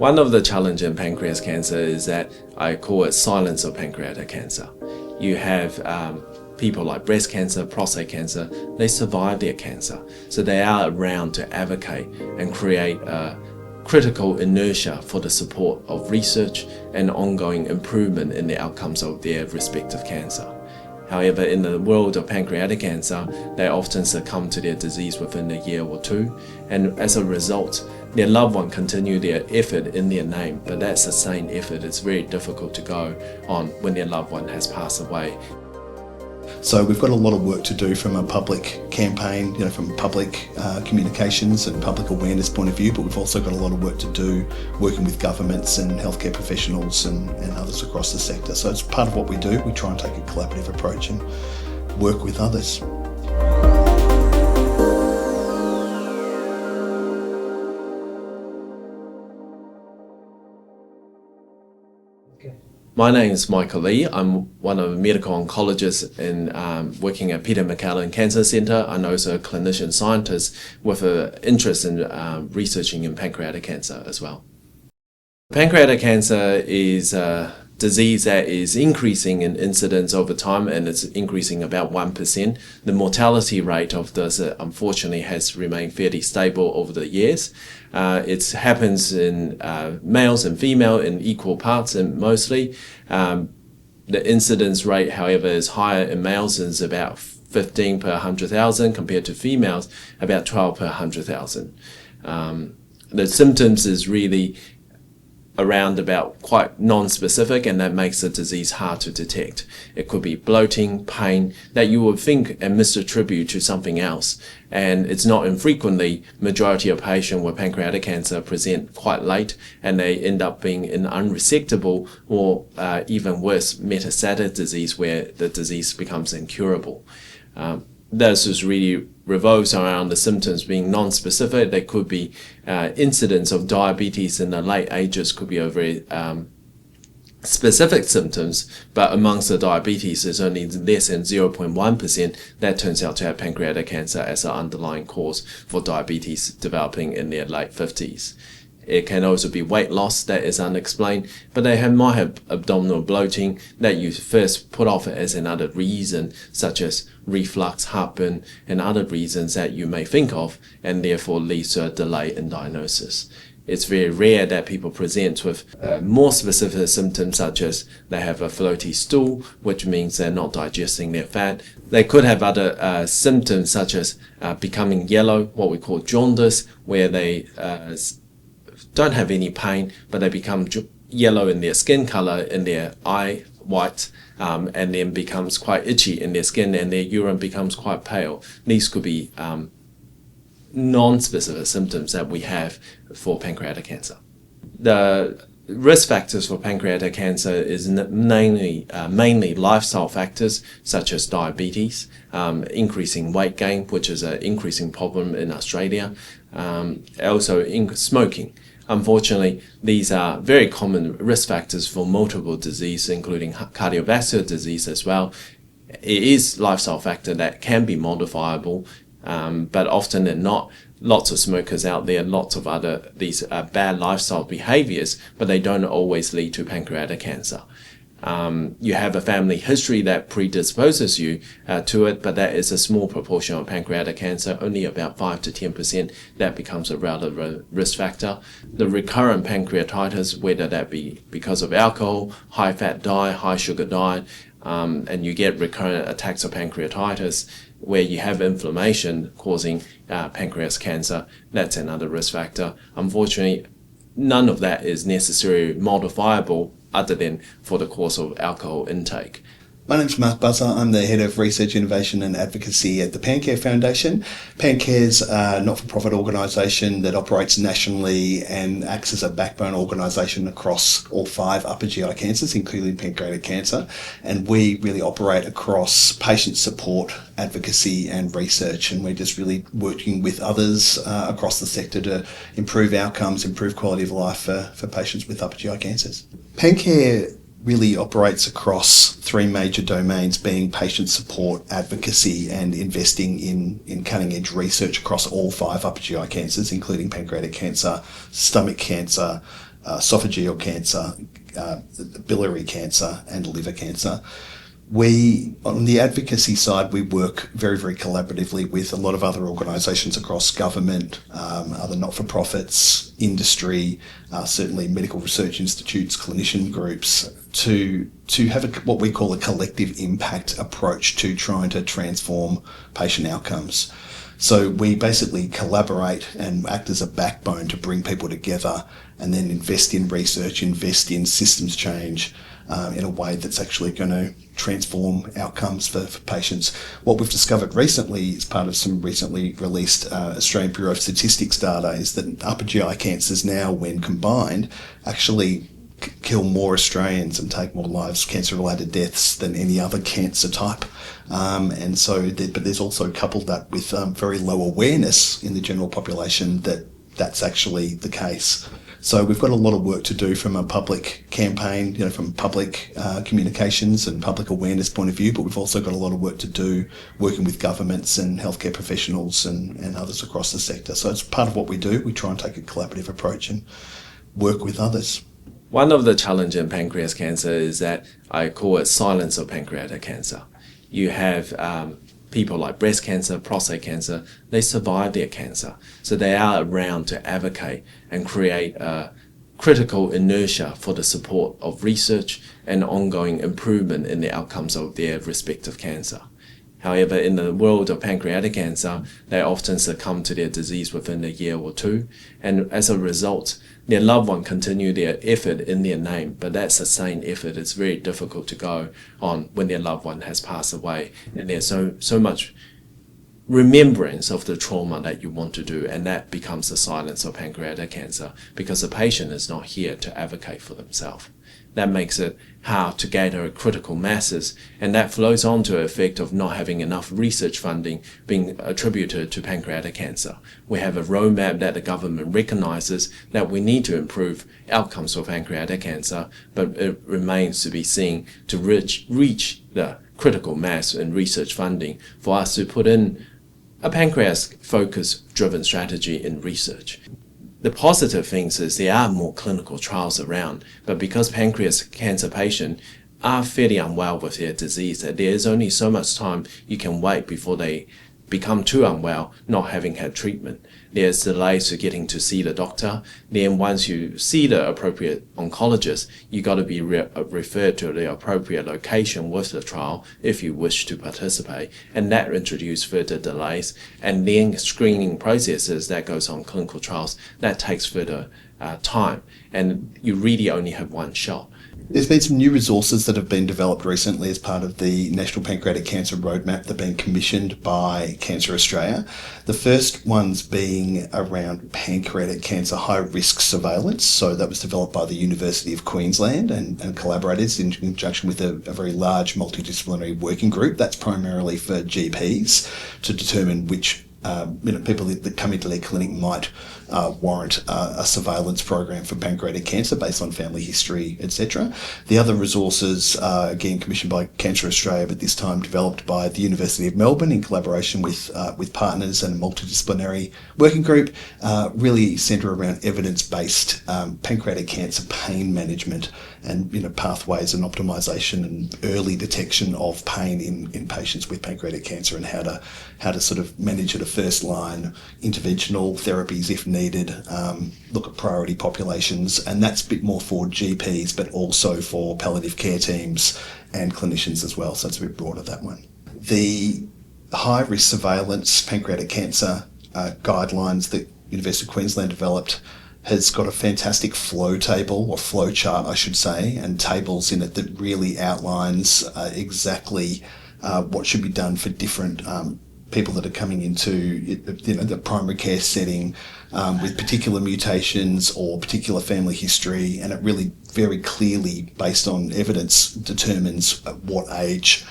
One of the challenges in pancreas cancer is that I call it silence of pancreatic cancer. You have people like breast cancer, prostate cancer, they survive their cancer. So they are around to advocate and create a critical inertia for the support of research and ongoing improvement in the outcomes of their respective cancer. However, in the world of pancreatic cancer, they often succumb to their disease within a year or two, and as a result, their loved one continue their effort in their name, but that sustained effort is very difficult to go on when their loved one has passed away. So we've got a lot of work to do from a public campaign, from public communications and public awareness point of view, but we've also got a lot of work to do working with governments and healthcare professionals and others across the sector. So it's part of what we do. We try and take a collaborative approach and work with others. My name is MacCallum. I'm one of the medical oncologists working at Peter MacCallum Cancer Centre. I'm also a clinician scientist with an interest in researching in pancreatic cancer as well. Pancreatic cancer is a disease that is increasing in incidence over time, and it's increasing about 1%. The mortality rate of this unfortunately has remained fairly stable over the years. It happens in males and female in equal parts and mostly. The incidence rate, however, is higher in males, and is about 15 per 100,000 compared to females, about 12 per 100,000. The symptoms is really around about quite non-specific, and that makes the disease hard to detect. It could be bloating, pain that you would think and misattribute to something else, and it's not infrequently majority of patients with pancreatic cancer present quite late, and they end up being an unresectable or even worse metastatic disease where the disease becomes incurable. This is really revolves around the symptoms being non-specific. There could be incidence of diabetes in the late ages, could be a very specific symptoms, but amongst the diabetes there's only less than 0.1% that turns out to have pancreatic cancer as an underlying cause for diabetes developing in their late 50s. It can also be weight loss that is unexplained, but they might have abdominal bloating that you first put off as another reason, such as reflux, heartburn, and other reasons that you may think of, and therefore leads to a delay in diagnosis. It's very rare that people present with more specific symptoms, such as they have a floaty stool, which means they're not digesting their fat. They could have other symptoms, such as becoming yellow, what we call jaundice, where they don't have any pain, but they become yellow in their skin color, in their eye white, and then becomes quite itchy in their skin, and their urine becomes quite pale. These could be non-specific symptoms that we have for pancreatic cancer. The risk factors for pancreatic cancer is mainly lifestyle factors such as diabetes, increasing weight gain, which is an increasing problem in Australia, also smoking. Unfortunately, these are very common risk factors for multiple disease, including cardiovascular disease as well. It is a lifestyle factor that can be modifiable, but often than not, lots of smokers out there, lots of other these bad lifestyle behaviors, but they don't always lead to pancreatic cancer. You have a family history that predisposes you to it, but that is a small proportion of pancreatic cancer, only about 5 to 10% that becomes a relevant risk factor. The recurrent pancreatitis, whether that be because of alcohol, high fat diet, high sugar diet, and you get recurrent attacks of pancreatitis where you have inflammation causing pancreas cancer, that's another risk factor. Unfortunately, none of that is necessarily modifiable other than for the course of alcohol intake. My name's Mark Buzza. I'm the Head of Research, Innovation and Advocacy at the Pancare Foundation. Pancare's a not-for-profit organisation that operates nationally and acts as a backbone organisation across all 5 upper GI cancers, including pancreatic cancer. And we really operate across patient support, advocacy and research. And we're just really working with others across the sector to improve outcomes, improve quality of life for patients with upper GI cancers. Pancare really operates across 3 major domains, being patient support, advocacy and investing in cutting-edge research across all 5 upper GI cancers, including pancreatic cancer, stomach cancer, esophageal cancer, biliary cancer, and liver cancer. We, on the advocacy side, we work very, very collaboratively with a lot of other organisations across government, other not-for-profits, industry, certainly medical research institutes, clinician groups, to have what we call a collective impact approach to trying to transform patient outcomes. So we basically collaborate and act as a backbone to bring people together and then invest in research, invest in systems change in a way that's actually going to transform outcomes for patients. What we've discovered recently, as part of some recently released Australian Bureau of Statistics data, is that upper GI cancers now, when combined, actually kill more Australians and take more lives, cancer-related deaths, than any other cancer type. And so, but there's also coupled that with very low awareness in the general population that that's actually the case. So we've got a lot of work to do from a public campaign, from public communications and public awareness point of view, but we've also got a lot of work to do working with governments and healthcare professionals and others across the sector. So it's part of what we do. We try and take a collaborative approach and work with others. One of the challenges in pancreas cancer is that I call it silence of pancreatic cancer. You have people like breast cancer, prostate cancer, they survive their cancer. So they are around to advocate and create a critical inertia for the support of research and ongoing improvement in the outcomes of their respective cancer. However, in the world of pancreatic cancer, they often succumb to their disease within a year or two, and as a result, their loved one continue their effort in their name, but that sustained effort is very difficult to go on when their loved one has passed away, and there's so much remembrance of the trauma that you want to do, and that becomes the silence of pancreatic cancer because the patient is not here to advocate for themselves. That makes it hard to gather critical masses, and that flows on to the effect of not having enough research funding being attributed to pancreatic cancer. We have a roadmap that the government recognizes that we need to improve outcomes for pancreatic cancer, but it remains to be seen to reach the critical mass in research funding for us to put in a pancreas-focused driven strategy in research. The positive things is there are more clinical trials around, but because pancreas cancer patients are fairly unwell with their disease, that there is only so much time you can wait before they become too unwell, not having had treatment. There's delays to getting to see the doctor. Then once you see the appropriate oncologist, you got to be referred to the appropriate location with the trial if you wish to participate. And that introduces further delays. And then screening processes that goes on clinical trials, that takes further time. And you really only have one shot. There's been some new resources that have been developed recently as part of the National Pancreatic Cancer Roadmap that have been commissioned by Cancer Australia. The first ones being around pancreatic cancer high-risk surveillance. So that was developed by the University of Queensland and collaborators in conjunction with a very large multidisciplinary working group. That's primarily for GPs to determine which people that come into their clinic might warrant a surveillance program for pancreatic cancer based on family history, etc. The other resources, again commissioned by Cancer Australia, but this time developed by the University of Melbourne in collaboration with partners and a multidisciplinary working group, really centre around evidence-based pancreatic cancer pain management and pathways and optimisation and early detection of pain in patients with pancreatic cancer, and how to sort of manage at a first line, interventional therapies if needed, look at priority populations, and that's a bit more for GPs but also for palliative care teams and clinicians as well, so it's a bit broader, that one. The high risk surveillance pancreatic cancer guidelines that University of Queensland developed has got a fantastic flow table, or flow chart I should say, and tables in it that really outlines exactly what should be done for different people that are coming into the primary care setting with particular mutations or particular family history, and it really very clearly, based on evidence, determines at what age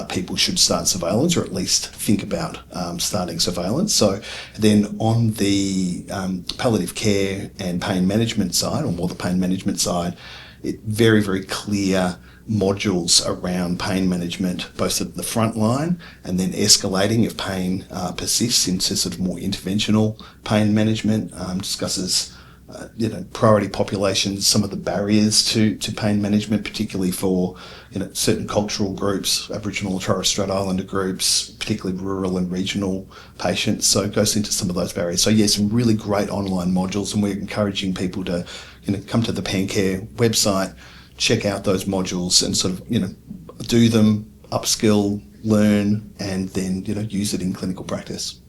people should start surveillance, or at least think about starting surveillance. So then on the palliative care and pain management side, or more the pain management side, it very, very clear modules around pain management, both at the front line and then escalating if pain persists into sort of more interventional pain management, discusses priority populations, some of the barriers to pain management, particularly for certain cultural groups, Aboriginal and Torres Strait Islander groups, particularly rural and regional patients. So it goes into some of those barriers. So yeah, some really great online modules, and we're encouraging people to come to the Pancare website, check out those modules, and sort of do them, upskill, learn, and then use it in clinical practice.